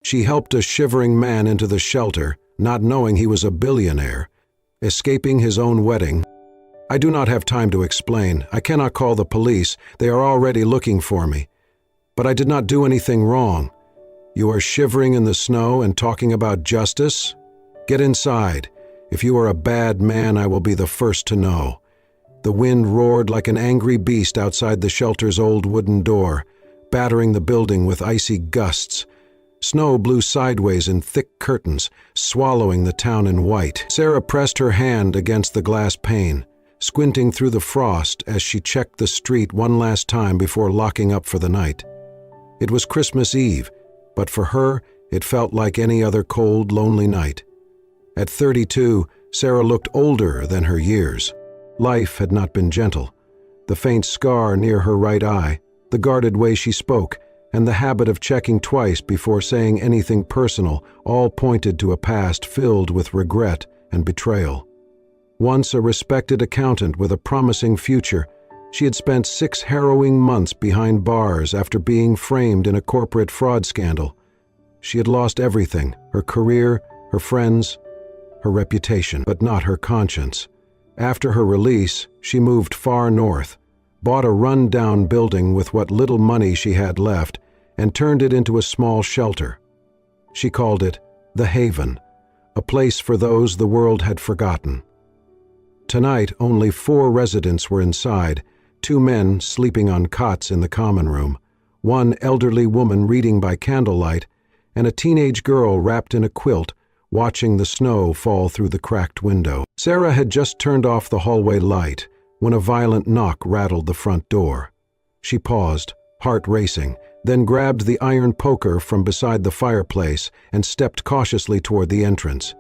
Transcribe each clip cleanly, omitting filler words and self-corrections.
She helped a shivering man into the shelter, not knowing he was a billionaire, escaping his own wedding. I do not have time to explain. I cannot call the police. They are already looking for me. But I did not do anything wrong. You are shivering in the snow and talking about justice? Get inside. If you are a bad man, I will be the first to know. The wind roared like an angry beast outside the shelter's old wooden door, battering the building with icy gusts. Snow blew sideways in thick curtains, swallowing the town in white. Sarah pressed her hand against the glass pane, squinting through the frost as she checked the street one last time before locking up for the night. It was Christmas Eve, but for her, it felt like any other cold, lonely night. At 32, Sarah looked older than her years. Life had not been gentle. The faint scar near her right eye, the guarded way she spoke, and the habit of checking twice before saying anything personal all pointed to a past filled with regret and betrayal. Once a respected accountant with a promising future, she had spent 6 harrowing months behind bars after being framed in a corporate fraud scandal. She had lost everything: her career, her friends, her reputation, but not her conscience. After her release, she moved far north, bought a run-down building with what little money she had left, and turned it into a small shelter. She called it the Haven, a place for those the world had forgotten. Tonight, only 4 residents were inside, 2 men sleeping on cots in the common room, 1 elderly woman reading by candlelight, and a teenage girl wrapped in a quilt, watching the snow fall through the cracked window. Sarah had just turned off the hallway light when a violent knock rattled the front door. She paused, heart racing, then grabbed the iron poker from beside the fireplace and stepped cautiously toward the entrance.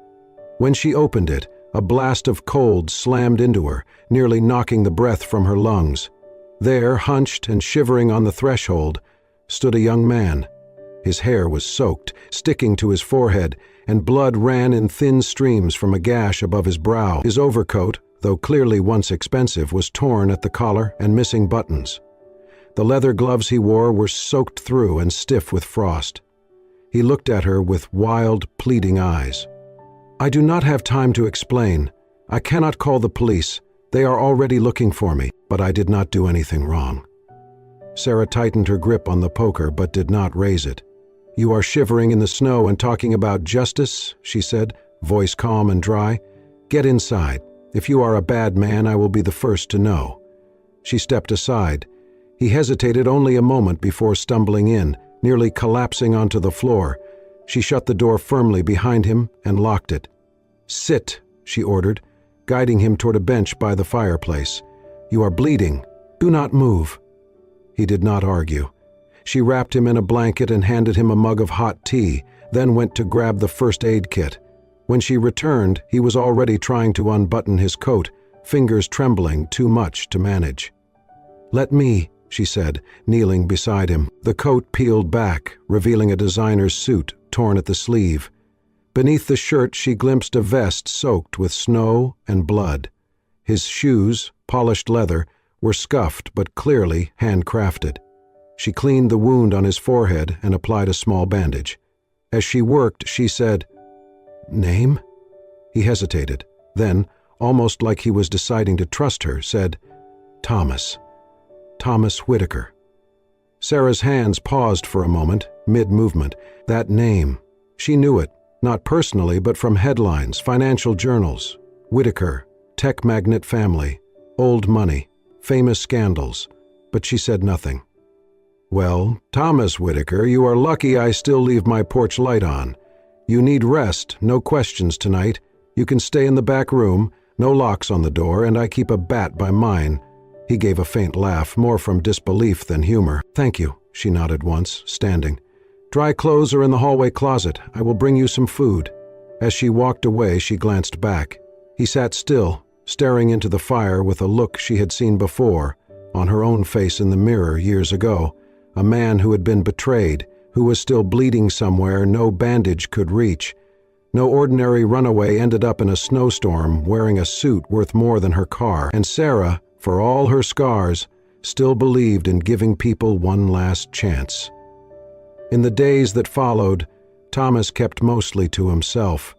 When she opened it, a blast of cold slammed into her, nearly knocking the breath from her lungs. There, hunched and shivering on the threshold, stood a young man. His hair was soaked, sticking to his forehead, and blood ran in thin streams from a gash above his brow. His overcoat, though clearly once expensive, was torn at the collar and missing buttons. The leather gloves he wore were soaked through and stiff with frost. He looked at her with wild, pleading eyes. "I do not have time to explain. I cannot call the police. They are already looking for me, but I did not do anything wrong." Sarah tightened her grip on the poker but did not raise it. "You are shivering in the snow and talking about justice," she said, voice calm and dry. "Get inside. If you are a bad man, I will be the first to know." She stepped aside. He hesitated only a moment before stumbling in, nearly collapsing onto the floor. She shut the door firmly behind him and locked it. "Sit," she ordered, guiding him toward a bench by the fireplace. "You are bleeding. Do not move." He did not argue. She wrapped him in a blanket and handed him a mug of hot tea, then went to grab the first aid kit. When she returned, he was already trying to unbutton his coat, fingers trembling too much to manage. "Let me," she said, kneeling beside him. The coat peeled back, revealing a designer's suit torn at the sleeve. Beneath the shirt she glimpsed a vest soaked with snow and blood. His shoes, polished leather, were scuffed but clearly handcrafted. She cleaned the wound on his forehead and applied a small bandage. As she worked, she said, "Name?" He hesitated, then, almost like he was deciding to trust her, said, "Thomas. Thomas Whitaker." Sarah's hands paused for a moment, mid-movement. That name. She knew it, not personally, but from headlines, financial journals. Whitaker, tech magnate family, old money, famous scandals. But she said nothing. "Well, Thomas Whitaker, you are lucky I still leave my porch light on. You need rest, no questions tonight. You can stay in the back room, no locks on the door, and I keep a bat by mine." He gave a faint laugh, more from disbelief than humor. "Thank you," she nodded once, standing. "Dry clothes are in the hallway closet. I will bring you some food." As she walked away, she glanced back. He sat still, staring into the fire with a look she had seen before, on her own face in the mirror years ago. A man who had been betrayed, who was still bleeding somewhere no bandage could reach. No ordinary runaway ended up in a snowstorm wearing a suit worth more than her car. And Sarah, for all her scars, still believed in giving people one last chance. In the days that followed, Thomas kept mostly to himself.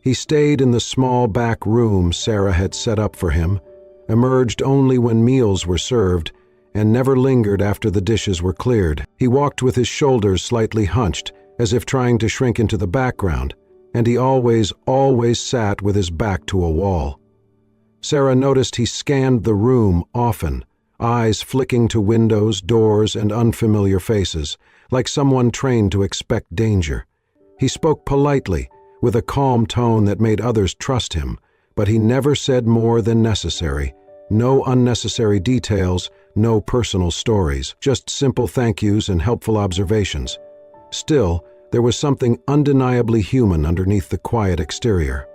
He stayed in the small back room Sarah had set up for him, emerged only when meals were served, and never lingered after the dishes were cleared. He walked with his shoulders slightly hunched, as if trying to shrink into the background, and he always sat with his back to a wall. Sarah noticed he scanned the room often, eyes flicking to windows, doors, and unfamiliar faces, like someone trained to expect danger. He spoke politely, with a calm tone that made others trust him, but he never said more than necessary. No unnecessary details, no personal stories, just simple thank yous and helpful observations. Still, there was something undeniably human underneath the quiet exterior.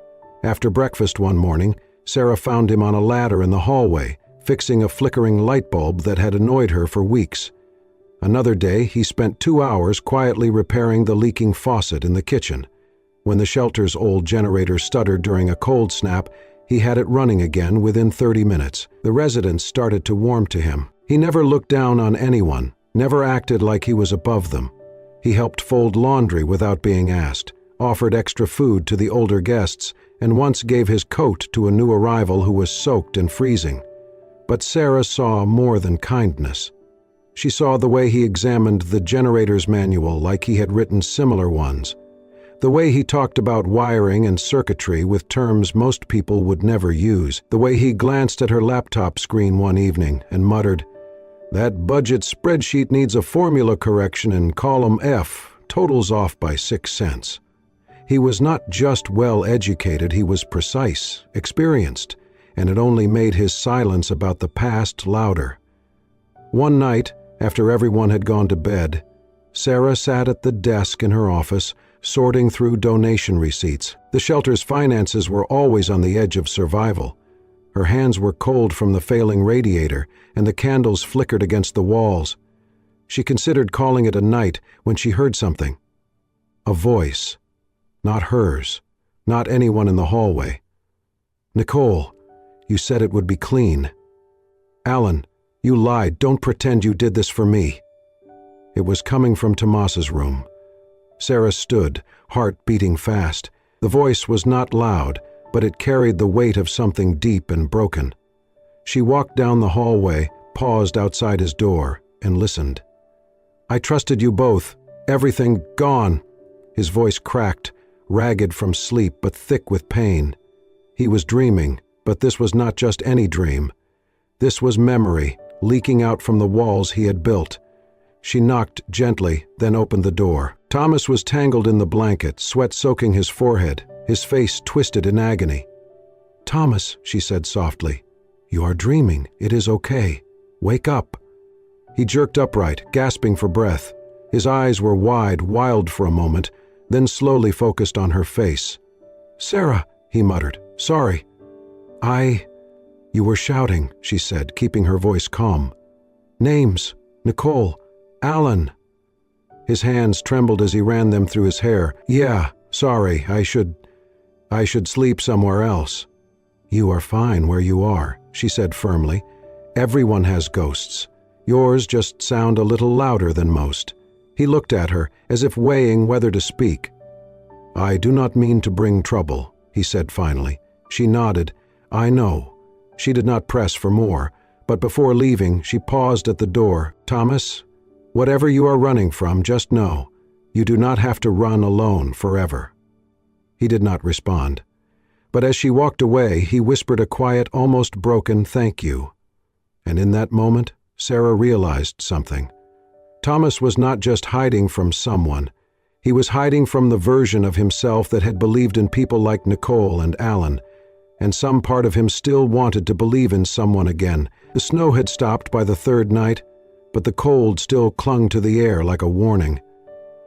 After breakfast one morning, Sarah found him on a ladder in the hallway, fixing a flickering light bulb that had annoyed her for weeks. Another day, he spent 2 hours quietly repairing the leaking faucet in the kitchen. When the shelter's old generator stuttered during a cold snap, he had it running again within 30 minutes. The residents started to warm to him. He never looked down on anyone, never acted like he was above them. He helped fold laundry without being asked, offered extra food to the older guests, and once gave his coat to a new arrival who was soaked and freezing. But Sarah saw more than kindness. She saw the way he examined the generator's manual like he had written similar ones, the way he talked about wiring and circuitry with terms most people would never use, the way he glanced at her laptop screen one evening and muttered, "That budget spreadsheet needs a formula correction in column F, totals off by 6 cents. He was not just well-educated, he was precise, experienced, and it only made his silence about the past louder. One night, after everyone had gone to bed, Sarah sat at the desk in her office, sorting through donation receipts. The shelter's finances were always on the edge of survival. Her hands were cold from the failing radiator, and the candles flickered against the walls. She considered calling it a night when she heard something. A voice. Not hers. Not anyone in the hallway. "Nicole, you said it would be clean." "Alan, you lied. Don't pretend you did this for me." It was coming from Tomas's room. Sarah stood, heart beating fast. The voice was not loud, but it carried the weight of something deep and broken. She walked down the hallway, paused outside his door, and listened. "I trusted you both. Everything gone." His voice cracked, ragged from sleep but thick with pain. He was dreaming, but this was not just any dream. This was memory, leaking out from the walls he had built. She knocked gently, then opened the door. Thomas was tangled in the blanket, sweat soaking his forehead, his face twisted in agony. "Thomas," she said softly, "you are dreaming. It is okay. Wake up." He jerked upright, gasping for breath. His eyes were wide, wild for a moment, then slowly focused on her face. "Sarah," he muttered, "sorry." You were shouting," she said, keeping her voice calm. "Names. Nicole. Alan." His hands trembled as he ran them through his hair. "Yeah, sorry, I should sleep somewhere else." "You are fine where you are," she said firmly. "Everyone has ghosts. Yours just sound a little louder than most." He looked at her, as if weighing whether to speak. "I do not mean to bring trouble," he said finally. She nodded. "I know." She did not press for more, but before leaving, she paused at the door. "Thomas, whatever you are running from, just know, you do not have to run alone forever." He did not respond. But as she walked away, he whispered a quiet, almost broken thank you. And in that moment, Sarah realized something. Thomas was not just hiding from someone. He was hiding from the version of himself that had believed in people like Nicole and Alan, and some part of him still wanted to believe in someone again. The snow had stopped by the third night, but the cold still clung to the air like a warning.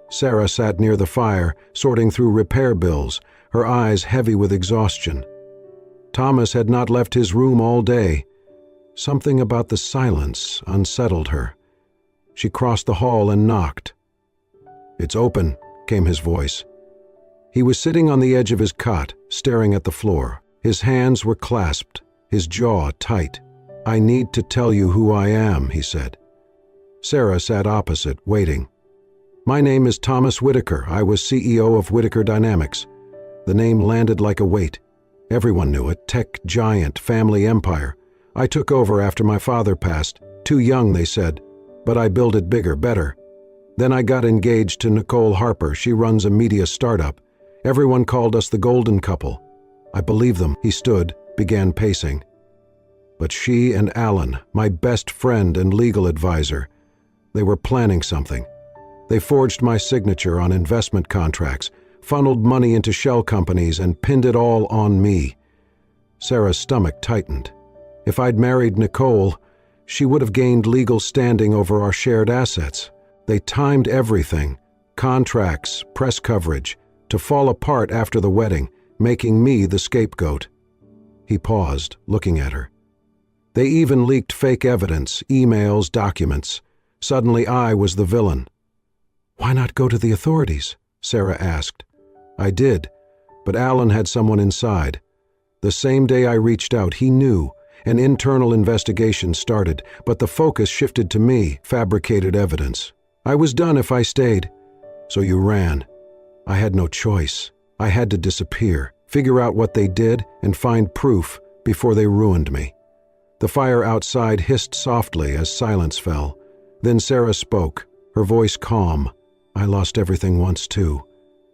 Sarah sat near the fire, sorting through repair bills, her eyes heavy with exhaustion. Thomas had not left his room all day. Something about the silence unsettled her. She crossed the hall and knocked. "It's open," came his voice. He was sitting on the edge of his cot, staring at the floor. His hands were clasped, his jaw tight. "I need to tell you who I am," he said. Sarah sat opposite, waiting. My name is Thomas Whitaker. I was CEO of Whitaker Dynamics. The name landed like a weight. Everyone knew it. Tech giant, family empire. I took over after my father passed. Too young, they said. But I built it bigger, better. Then I got engaged to Nicole Harper. She runs a media startup. Everyone called us the golden couple. I believed them. He stood, began pacing. But she and Alan, my best friend and legal advisor, they were planning something. They forged my signature on investment contracts, funneled money into shell companies, and pinned it all on me. Sarah's stomach tightened. If I'd married Nicole, she would have gained legal standing over our shared assets. They timed everything, contracts, press coverage, to fall apart after the wedding, making me the scapegoat. He paused, looking at her. They even leaked fake evidence, emails, documents. Suddenly I was the villain. "Why not go to the authorities?" Sarah asked. I did, but Alan had someone inside. The same day I reached out, he knew. An internal investigation started, but the focus shifted to me, fabricated evidence. I was done if I stayed. So you ran. I had no choice. I had to disappear, figure out what they did, and find proof before they ruined me. The fire outside hissed softly as silence fell. Then Sarah spoke, her voice calm. I lost everything once too.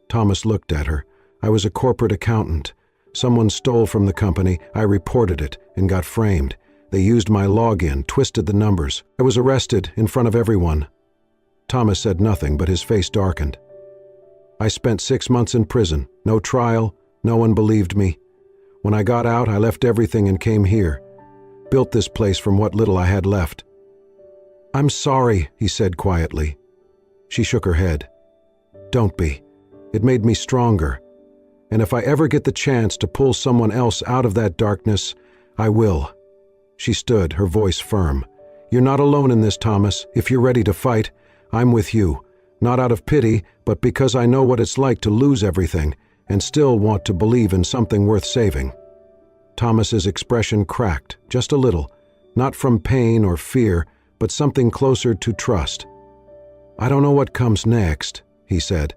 Thomas looked at her. I was a corporate accountant. Someone stole from the company. I reported it and got framed. They used my login, twisted the numbers. I was arrested in front of everyone. Thomas said nothing, but his face darkened. I spent 6 months in prison. No trial. No one believed me. When I got out, I left everything and came here. Built this place from what little I had left. "I'm sorry," he said quietly. She shook her head. "Don't be. It made me stronger. And if I ever get the chance to pull someone else out of that darkness, I will." She stood, her voice firm. "You're not alone in this, Thomas. If you're ready to fight, I'm with you. Not out of pity, but because I know what it's like to lose everything and still want to believe in something worth saving." Thomas's expression cracked, just a little, not from pain or fear, but something closer to trust. "I don't know what comes next," he said.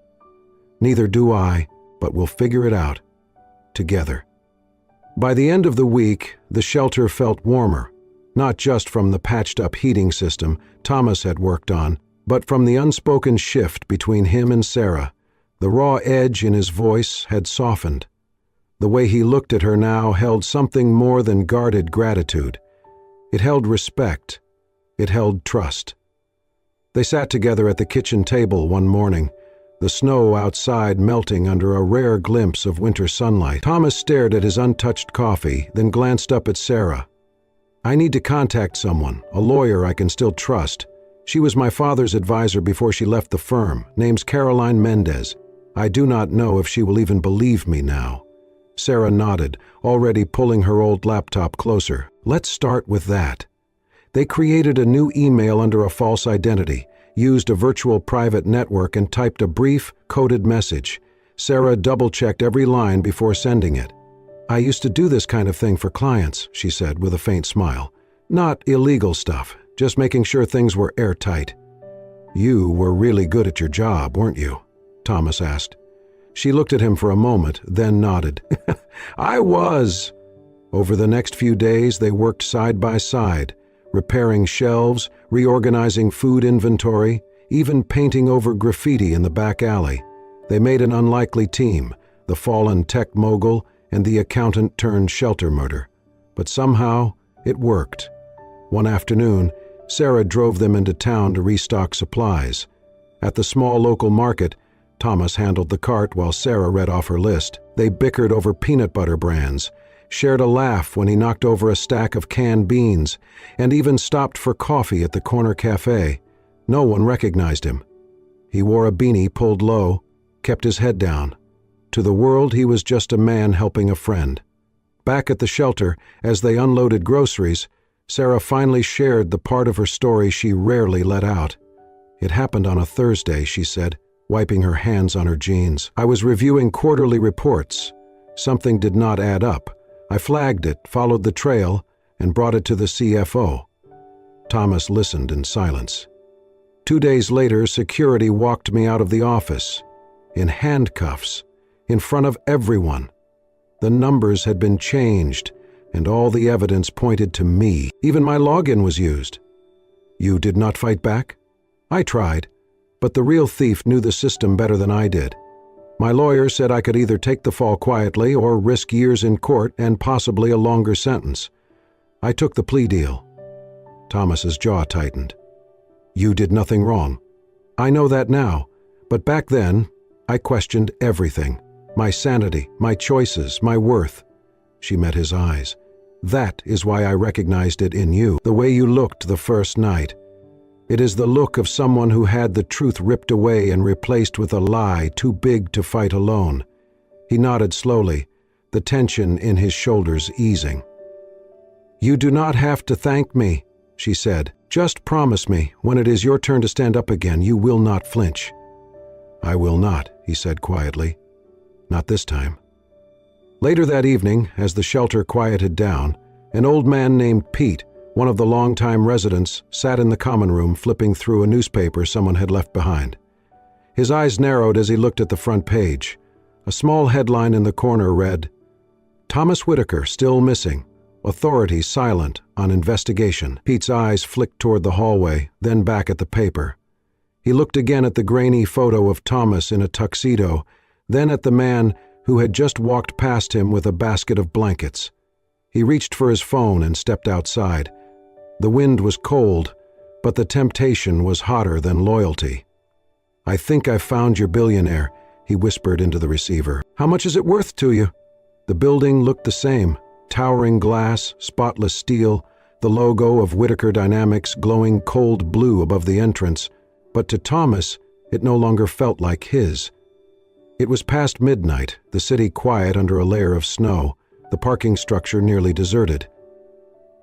"Neither do I, but we'll figure it out. Together." By the end of the week, the shelter felt warmer, not just from the patched-up heating system Thomas had worked on, but from the unspoken shift between him and Sarah. The raw edge in his voice had softened. The way he looked at her now held something more than guarded gratitude. It held respect. It held trust. They sat together at the kitchen table one morning, the snow outside melting under a rare glimpse of winter sunlight. Thomas stared at his untouched coffee, then glanced up at Sarah. "I need to contact someone, a lawyer I can still trust. She was my father's advisor before she left the firm. Name's Caroline Mendez. I do not know if she will even believe me now." Sarah nodded, already pulling her old laptop closer. "Let's start with that." They created a new email under a false identity, used a virtual private network, and typed a brief, coded message. Sarah double-checked every line before sending it. "I used to do this kind of thing for clients," she said with a faint smile. "Not illegal stuff, just making sure things were airtight." "You were really good at your job, weren't you?" Thomas asked. She looked at him for a moment, then nodded. "I was." Over the next few days, they worked side by side, repairing shelves, reorganizing food inventory, even painting over graffiti in the back alley. They made an unlikely team, the fallen tech mogul and the accountant-turned-shelter murder. But somehow, it worked. One afternoon, Sarah drove them into town to restock supplies. At the small local market, Thomas handled the cart while Sarah read off her list. They bickered over peanut butter brands, shared a laugh when he knocked over a stack of canned beans, and even stopped for coffee at the corner cafe. No one recognized him. He wore a beanie pulled low, kept his head down. To the world, he was just a man helping a friend. Back at the shelter, as they unloaded groceries, Sarah finally shared the part of her story she rarely let out. "It happened on a Thursday," she said, wiping her hands on her jeans. "I was reviewing quarterly reports. Something did not add up. I flagged it, followed the trail, and brought it to the CFO." Thomas listened in silence. 2 days later, security walked me out of the office, in handcuffs, in front of everyone. The numbers had been changed, and all the evidence pointed to me. Even my login was used. You did not fight back? I tried, but the real thief knew the system better than I did. My lawyer said I could either take the fall quietly or risk years in court and possibly a longer sentence. I took the plea deal. Thomas's jaw tightened. You did nothing wrong. I know that now, but back then, I questioned everything. My sanity, my choices, my worth. She met his eyes. That is why I recognized it in you, the way you looked the first night. It is the look of someone who had the truth ripped away and replaced with a lie too big to fight alone. He nodded slowly, the tension in his shoulders easing. You do not have to thank me, she said. Just promise me, when it is your turn to stand up again, you will not flinch. I will not, he said quietly. Not this time. Later that evening, as the shelter quieted down, an old man named Pete, one of the longtime residents, sat in the common room flipping through a newspaper someone had left behind. His eyes narrowed as he looked at the front page. A small headline in the corner read, Thomas Whitaker still missing. Authorities silent on investigation. Pete's eyes flicked toward the hallway, then back at the paper. He looked again at the grainy photo of Thomas in a tuxedo, then at the man who had just walked past him with a basket of blankets. He reached for his phone and stepped outside. The wind was cold, but the temptation was hotter than loyalty. I think I've found your billionaire, he whispered into the receiver. How much is it worth to you? The building looked the same. Towering glass, spotless steel, the logo of Whitaker Dynamics glowing cold blue above the entrance, but to Thomas, it no longer felt like his. It was past midnight, the city quiet under a layer of snow, the parking structure nearly deserted.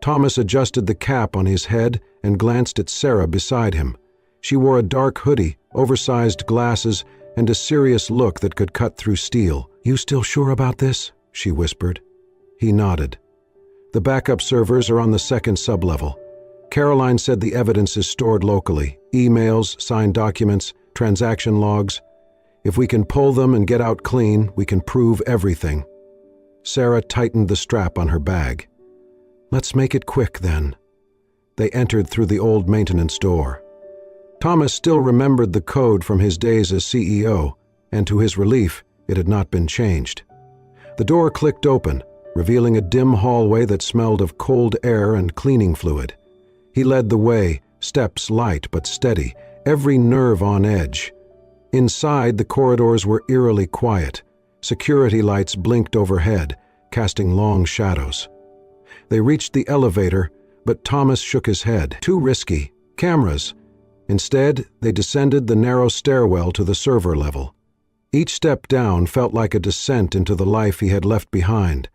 Thomas adjusted the cap on his head and glanced at Sarah beside him. She wore a dark hoodie, oversized glasses, and a serious look that could cut through steel. You still sure about this? She whispered. He nodded. The backup servers are on the second sublevel. Caroline said the evidence is stored locally. Emails, signed documents, transaction logs. If we can pull them and get out clean, we can prove everything. Sarah tightened the strap on her bag. Let's make it quick, then. They entered through the old maintenance door. Thomas still remembered the code from his days as CEO, and to his relief, it had not been changed. The door clicked open, revealing a dim hallway that smelled of cold air and cleaning fluid. He led the way, steps light but steady, every nerve on edge. Inside, the corridors were eerily quiet. Security lights blinked overhead, casting long shadows. They reached the elevator, but Thomas shook his head. Too risky. Cameras. Instead, they descended the narrow stairwell to the server level. Each step down felt like a descent into the life he had left behind.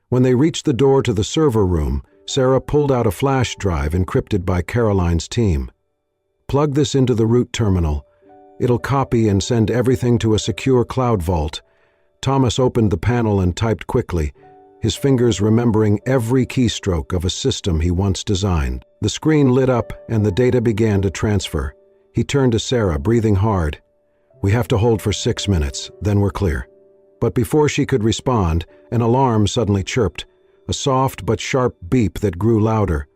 When they reached the door to the server room, Sarah pulled out a flash drive encrypted by Caroline's team. Plug this into the root terminal. It'll copy and send everything to a secure cloud vault. Thomas opened the panel and typed quickly, his fingers remembering every keystroke of a system he once designed. The screen lit up and the data began to transfer. He turned to Sarah, breathing hard. We have to hold for 6 minutes, then we're clear. But before she could respond, an alarm suddenly chirped, a soft but sharp beep that grew louder.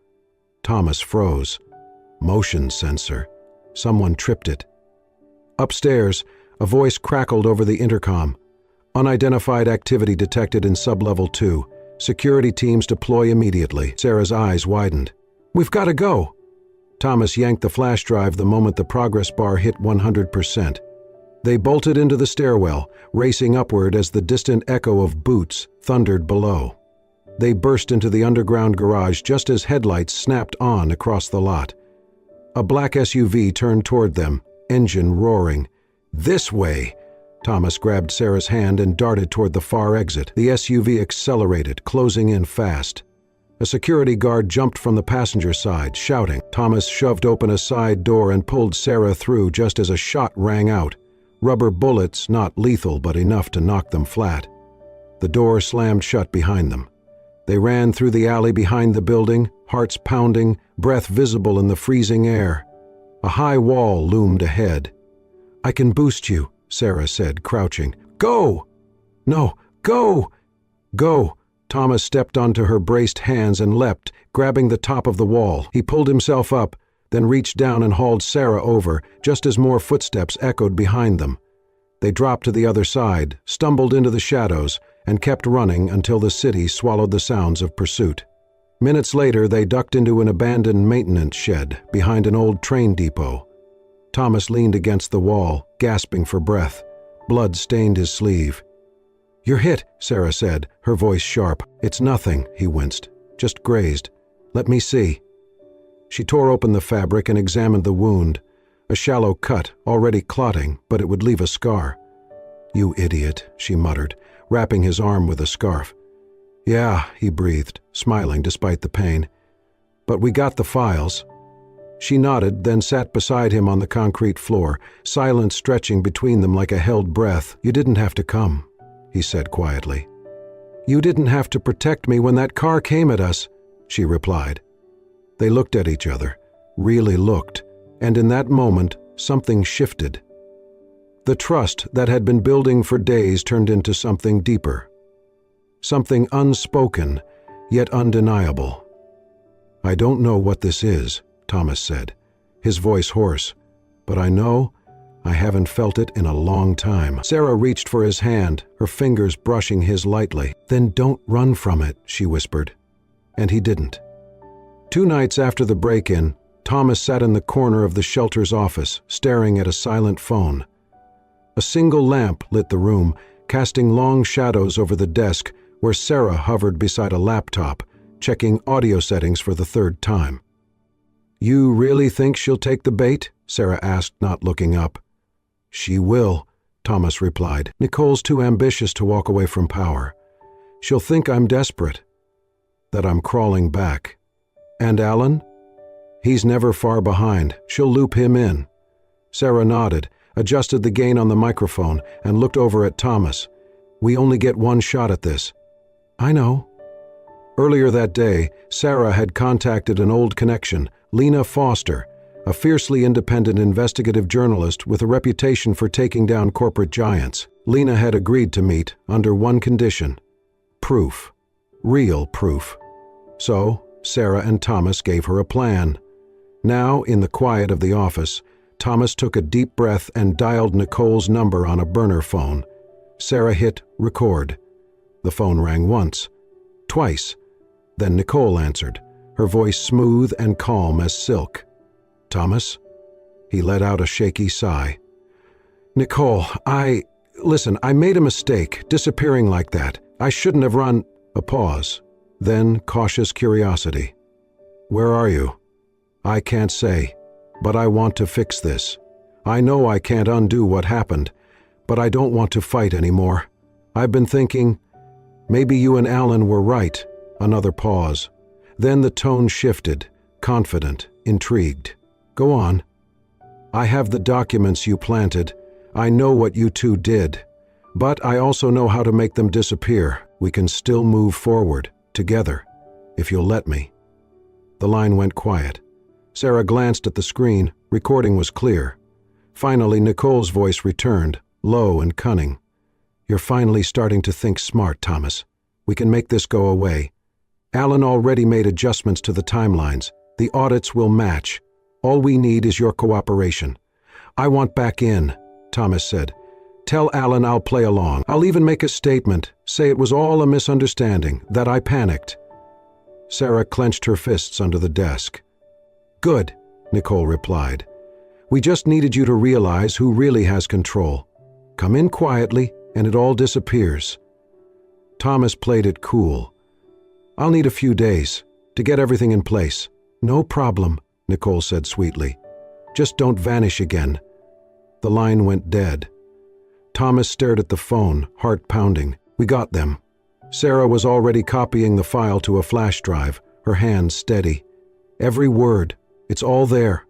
Thomas froze. Motion sensor. Someone tripped it. Upstairs, a voice crackled over the intercom. Unidentified activity detected in sublevel 2. Security teams deploy immediately. Sarah's eyes widened. We've got to go. Thomas yanked the flash drive the moment the progress bar hit 100%. They bolted into the stairwell, racing upward as the distant echo of boots thundered below. They burst into the underground garage just as headlights snapped on across the lot. A black SUV turned toward them, engine roaring. This way! Thomas grabbed Sarah's hand and darted toward the far exit. The SUV accelerated, closing in fast. A security guard jumped from the passenger side, shouting. Thomas shoved open a side door and pulled Sarah through just as a shot rang out. Rubber bullets, not lethal but enough to knock them flat. The door slammed shut behind them. They ran through the alley behind the building, hearts pounding, breath visible in the freezing air. A high wall loomed ahead. "I can boost you," Sarah said, crouching. "Go!" "No, go!" "Go!" Thomas stepped onto her braced hands and leapt, grabbing the top of the wall. He pulled himself up, then reached down and hauled Sarah over, just as more footsteps echoed behind them. They dropped to the other side, stumbled into the shadows, and kept running until the city swallowed the sounds of pursuit. Minutes later, they ducked into an abandoned maintenance shed behind an old train depot. Thomas leaned against the wall, gasping for breath. Blood stained his sleeve. "You're hit," Sarah said, her voice sharp. "It's nothing," he winced. "Just grazed. Let me see." She tore open the fabric and examined the wound. A shallow cut, already clotting, but it would leave a scar. "You idiot," she muttered, wrapping his arm with a scarf. "Yeah," he breathed, smiling despite the pain. "But we got the files." She nodded, then sat beside him on the concrete floor, silence stretching between them like a held breath. "You didn't have to come," he said quietly. "You didn't have to protect me when that car came at us," she replied. They looked at each other, really looked, and in that moment, something shifted. The trust that had been building for days turned into something deeper. Something unspoken, yet undeniable. "I don't know what this is," Thomas said, his voice hoarse, "but I know I haven't felt it in a long time." Sarah reached for his hand, her fingers brushing his lightly. "Then don't run from it," she whispered. And he didn't. 2 nights after the break-in, Thomas sat in the corner of the shelter's office, staring at a silent phone. A single lamp lit the room, casting long shadows over the desk where Sarah hovered beside a laptop, checking audio settings for the 3rd time. "You really think she'll take the bait?" Sarah asked, not looking up. "She will," Thomas replied. "Nicole's too ambitious to walk away from power. She'll think I'm desperate, that I'm crawling back. And Alan? He's never far behind. She'll loop him in." Sarah nodded, adjusted the gain on the microphone, and looked over at Thomas. "We only get one shot at this." "I know." Earlier that day, Sarah had contacted an old connection, Lena Foster, a fiercely independent investigative journalist with a reputation for taking down corporate giants. Lena had agreed to meet under one condition: proof. Real proof. So, Sarah and Thomas gave her a plan. Now, in the quiet of the office, Thomas took a deep breath and dialed Nicole's number on a burner phone. Sarah hit record. The phone rang once, twice. Then Nicole answered, her voice smooth and calm as silk. "Thomas?" He let out a shaky sigh. "Nicole, Listen, I made a mistake, disappearing like that. I shouldn't have run—" A pause, then cautious curiosity. "Where are you?" "I can't say, but I want to fix this. I know I can't undo what happened, but I don't want to fight anymore. I've been thinking, maybe you and Alan were right." Another pause. Then the tone shifted, confident, intrigued. "Go on." "I have the documents you planted. I know what you two did. But I also know how to make them disappear. We can still move forward, together, if you'll let me." The line went quiet. Sarah glanced at the screen. Recording was clear. Finally, Nicole's voice returned, low and cunning. "You're finally starting to think smart, Thomas. We can make this go away. Alan already made adjustments to the timelines. The audits will match. All we need is your cooperation." "I want back in," Thomas said. "Tell Alan I'll play along. I'll even make a statement, say it was all a misunderstanding, that I panicked." Sarah clenched her fists under the desk. "Good," Nicole replied. "We just needed you to realize who really has control. Come in quietly, and it all disappears." Thomas played it cool. "I'll need a few days to get everything in place." "No problem," Nicole said sweetly. "Just don't vanish again." The line went dead. Thomas stared at the phone, heart pounding. "We got them." Sarah was already copying the file to a flash drive, her hands steady. "Every word. It's all there."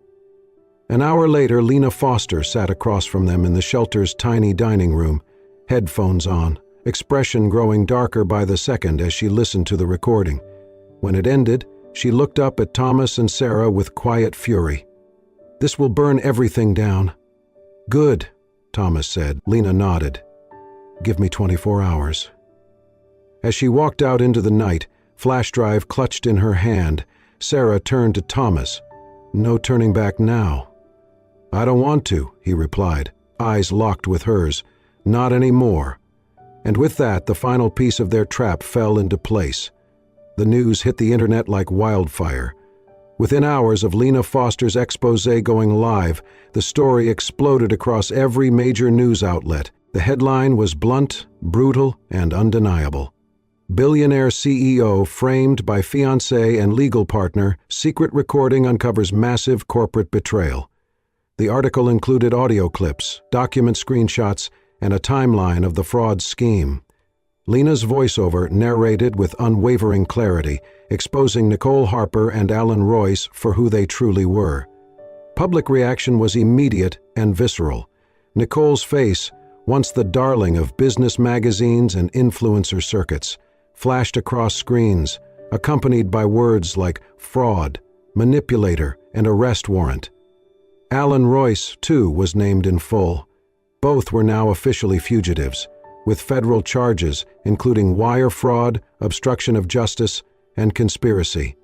An hour later, Lena Foster sat across from them in the shelter's tiny dining room, headphones on, expression growing darker by the second as she listened to the recording. When it ended, she looked up at Thomas and Sarah with quiet fury. This will burn everything down." "Good," Thomas said. Lena nodded. "Give me 24 hours." As she walked out into the night, flash drive clutched in her hand, Sarah turned to Thomas. "No turning back now." "I don't want to," he replied, eyes locked with hers. "Not anymore." And with that, the final piece of their trap fell into place. The news hit the internet like wildfire. Within hours of Lena Foster's expose going live, the story exploded across every major news outlet. The headline was blunt, brutal, and undeniable. Billionaire CEO framed by fiancé and legal partner, secret recording uncovers massive corporate betrayal. The article included audio clips, document screenshots, and a timeline of the fraud scheme. Lena's voiceover narrated with unwavering clarity, exposing Nicole Harper and Alan Royce for who they truly were. Public reaction was immediate and visceral. Nicole's face, once the darling of business magazines and influencer circuits, flashed across screens, accompanied by words like fraud, manipulator, and arrest warrant. Alan Royce, too, was named in full. Both were now officially fugitives, with federal charges including wire fraud, obstruction of justice, and conspiracy.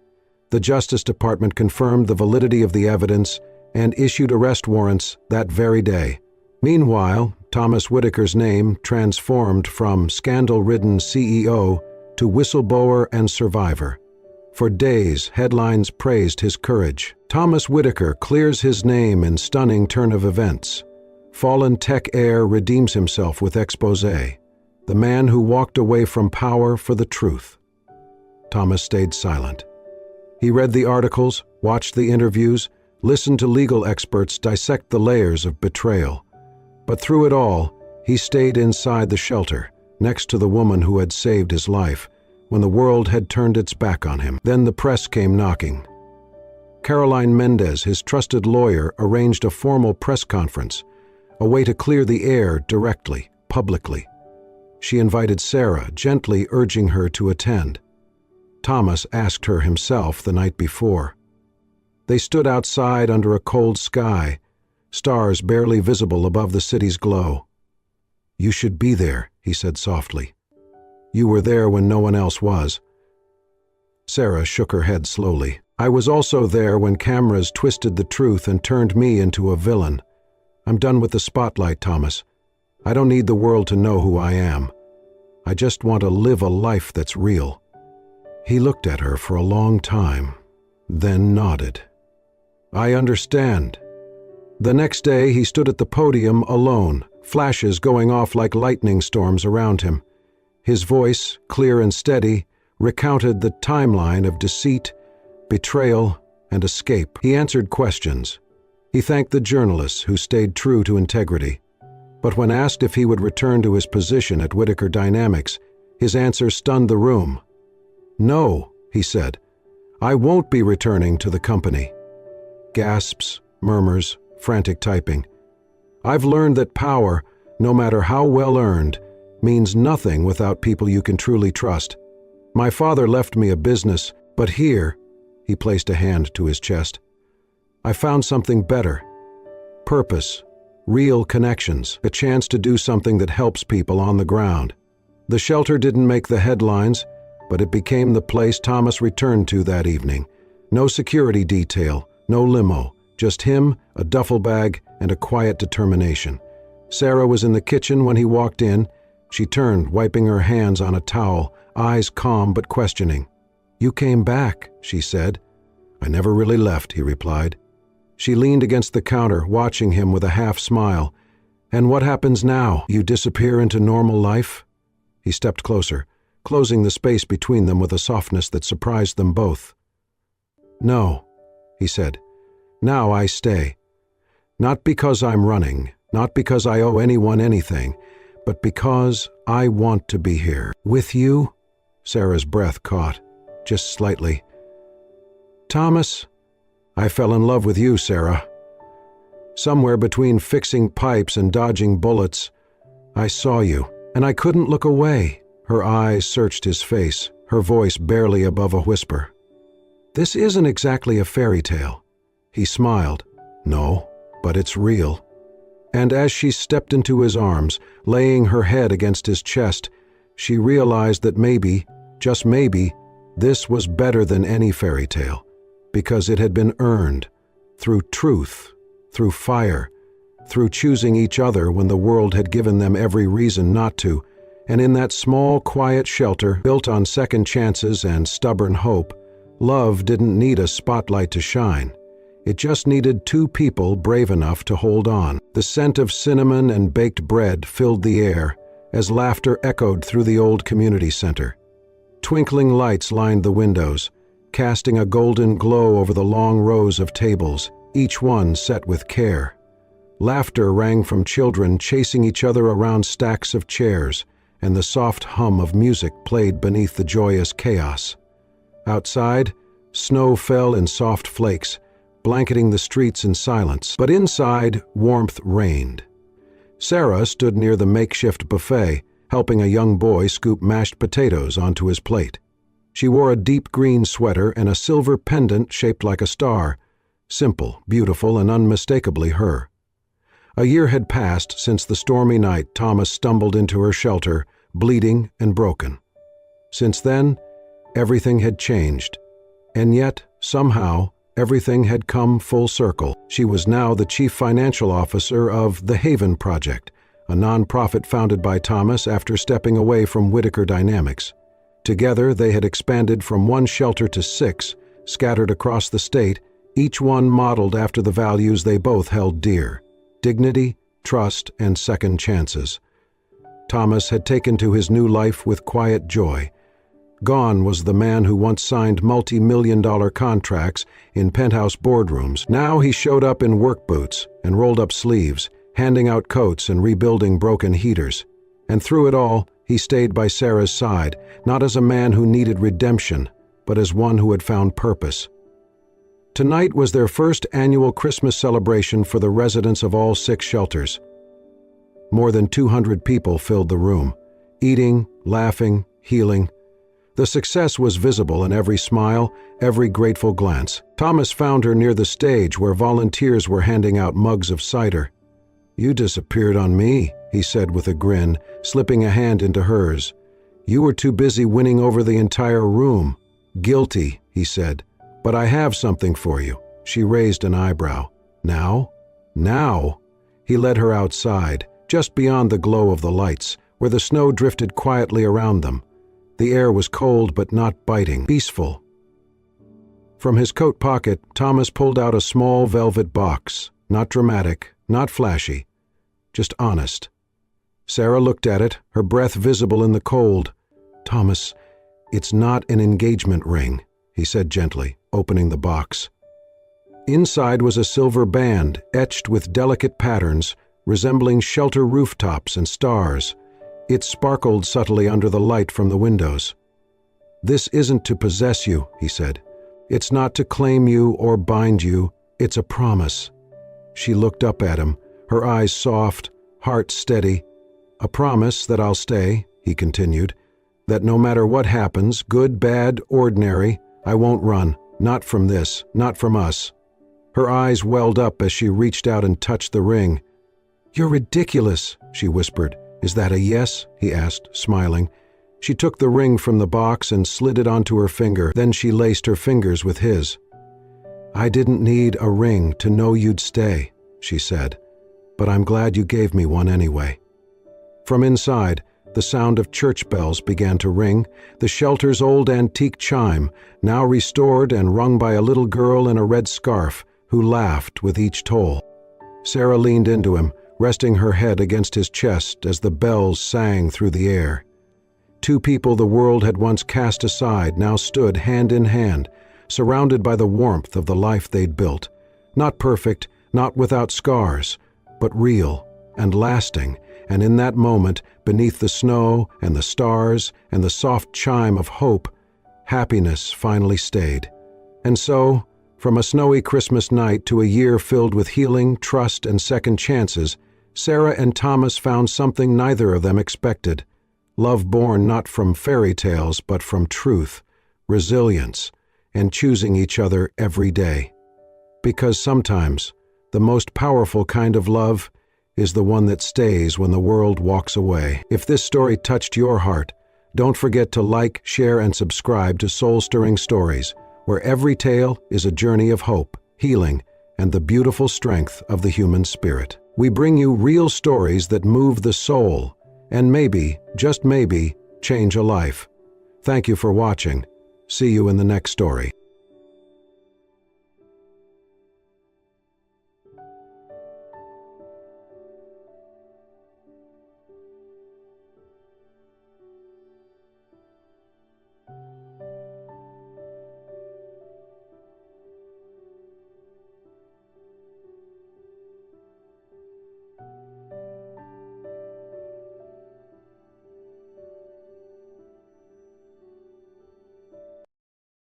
The Justice Department confirmed the validity of the evidence and issued arrest warrants that very day. Meanwhile, Thomas Whitaker's name transformed from scandal-ridden CEO to whistleblower and survivor. For days, headlines praised his courage. Thomas Whitaker clears his name in stunning turn of events. Fallen tech heir redeems himself with expose. The man who walked away from power for the truth. Thomas stayed silent. He read the articles, watched the interviews, listened to legal experts dissect the layers of betrayal. But through it all, he stayed inside the shelter, next to the woman who had saved his life, when the world had turned its back on him. Then the press came knocking. Caroline Mendez, his trusted lawyer, arranged a formal press conference, a way to clear the air directly, publicly. She invited Sarah, gently urging her to attend. Thomas asked her himself the night before. They stood outside under a cold sky, stars barely visible above the city's glow. "You should be there," he said softly. "You were there when no one else was." Sarah shook her head slowly. "I was also there when cameras twisted the truth and turned me into a villain. I'm done with the spotlight, Thomas. I don't need the world to know who I am. I just want to live a life that's real." He looked at her for a long time, then nodded. "I understand." The next day he stood at the podium alone, flashes going off like lightning storms around him. His voice, clear and steady, recounted the timeline of deceit, betrayal, and escape. He answered questions. He thanked the journalists who stayed true to integrity. But when asked if he would return to his position at Whitaker Dynamics, his answer stunned the room. "No," he said, "I won't be returning to the company." Gasps, murmurs, frantic typing. "I've learned that power, no matter how well earned, means nothing without people you can truly trust. My father left me a business, but here," he placed a hand to his chest, "I found something better. Purpose, real connections, a chance to do something that helps people on the ground." The shelter didn't make the headlines, but it became the place Thomas returned to that evening. No security detail, no limo, just him, a duffel bag, and a quiet determination. Sarah was in the kitchen when he walked in. She turned, wiping her hands on a towel, eyes calm but questioning. "You came back," she said. "I never really left," he replied. She leaned against the counter, watching him with a half smile. "And what happens now? You disappear into normal life?" He stepped closer, closing the space between them with a softness that surprised them both. "No," he said. "Now I stay. Not because I'm running, not because I owe anyone anything, but because I want to be here." "With you?" Sarah's breath caught, just slightly. "Thomas, I fell in love with you, Sarah. Somewhere between fixing pipes and dodging bullets, I saw you, and I couldn't look away." Her eyes searched his face, her voice barely above a whisper. "This isn't exactly a fairy tale." He smiled. No, but it's real. And as she stepped into his arms, laying her head against his chest, she realized that maybe, just maybe, this was better than any fairy tale, because it had been earned, through truth, through fire, through choosing each other when the world had given them every reason not to, and in that small, quiet shelter, built on second chances and stubborn hope, love didn't need a spotlight to shine. It just needed two people brave enough to hold on. The scent of cinnamon and baked bread filled the air as laughter echoed through the old community center. Twinkling lights lined the windows, casting a golden glow over the long rows of tables, each one set with care. Laughter rang from children chasing each other around stacks of chairs, and the soft hum of music played beneath the joyous chaos. Outside, snow fell in soft flakes, blanketing the streets in silence, but inside, warmth reigned. Sarah stood near the makeshift buffet, helping a young boy scoop mashed potatoes onto his plate. She wore a deep green sweater and a silver pendant shaped like a star, simple, beautiful, and unmistakably her. A year had passed since the stormy night Thomas stumbled into her shelter, bleeding and broken. Since then, everything had changed, and yet, somehow, everything had come full circle. She was now the chief financial officer of the Haven Project, a nonprofit founded by Thomas after stepping away from Whitaker Dynamics. Together, they had expanded from one shelter to 6, scattered across the state, each one modeled after the values they both held dear: dignity, trust, and second chances. Thomas had taken to his new life with quiet joy. Gone was the man who once signed multi-million-dollar contracts in penthouse boardrooms. Now he showed up in work boots and rolled-up sleeves, handing out coats and rebuilding broken heaters. And through it all, he stayed by Sarah's side, not as a man who needed redemption, but as one who had found purpose. Tonight was their first annual Christmas celebration for the residents of all 6 shelters. More than 200 people filled the room, eating, laughing, healing. The success was visible in every smile, every grateful glance. Thomas found her near the stage where volunteers were handing out mugs of cider. "You disappeared on me," he said with a grin, slipping a hand into hers. "You were too busy winning over the entire room." "Guilty," he said. "But I have something for you." She raised an eyebrow. "Now? Now?" He led her outside, just beyond the glow of the lights, where the snow drifted quietly around them. The air was cold but not biting, peaceful. From his coat pocket, Thomas pulled out a small velvet box, not dramatic, not flashy, just honest. Sarah looked at it, her breath visible in the cold. "Thomas, it's not an engagement ring," he said gently, opening the box. Inside was a silver band etched with delicate patterns, resembling shelter rooftops and stars. It sparkled subtly under the light from the windows. "This isn't to possess you," he said. "It's not to claim you or bind you. It's a promise." She looked up at him, her eyes soft, heart steady. "A promise that I'll stay," he continued, "that no matter what happens, good, bad, ordinary, I won't run, not from this, not from us." Her eyes welled up as she reached out and touched the ring. "You're ridiculous," she whispered. "Is that a yes?" he asked, smiling. She took the ring from the box and slid it onto her finger. Then she laced her fingers with his. "I didn't need a ring to know you'd stay," she said, "but I'm glad you gave me one anyway." From inside, the sound of church bells began to ring, the shelter's old antique chime, now restored and rung by a little girl in a red scarf who laughed with each toll. Sarah leaned into him, resting her head against his chest as the bells sang through the air. Two people the world had once cast aside now stood hand in hand, surrounded by the warmth of the life they'd built. Not perfect, not without scars, but real and lasting, and in that moment, beneath the snow and the stars and the soft chime of hope, happiness finally stayed. And so, from a snowy Christmas night to a year filled with healing, trust, and second chances, Sarah and Thomas found something neither of them expected. Love born not from fairy tales, but from truth, resilience, and choosing each other every day. Because sometimes, The most powerful kind of love is the one that stays when the world walks away. If this story touched your heart, don't forget to like, share, and subscribe to Soul-Stirring Stories, where every tale is a journey of hope, healing, and the beautiful strength of the human spirit. We bring you real stories that move the soul and maybe, just maybe, change a life. Thank you for watching. See you in the next story.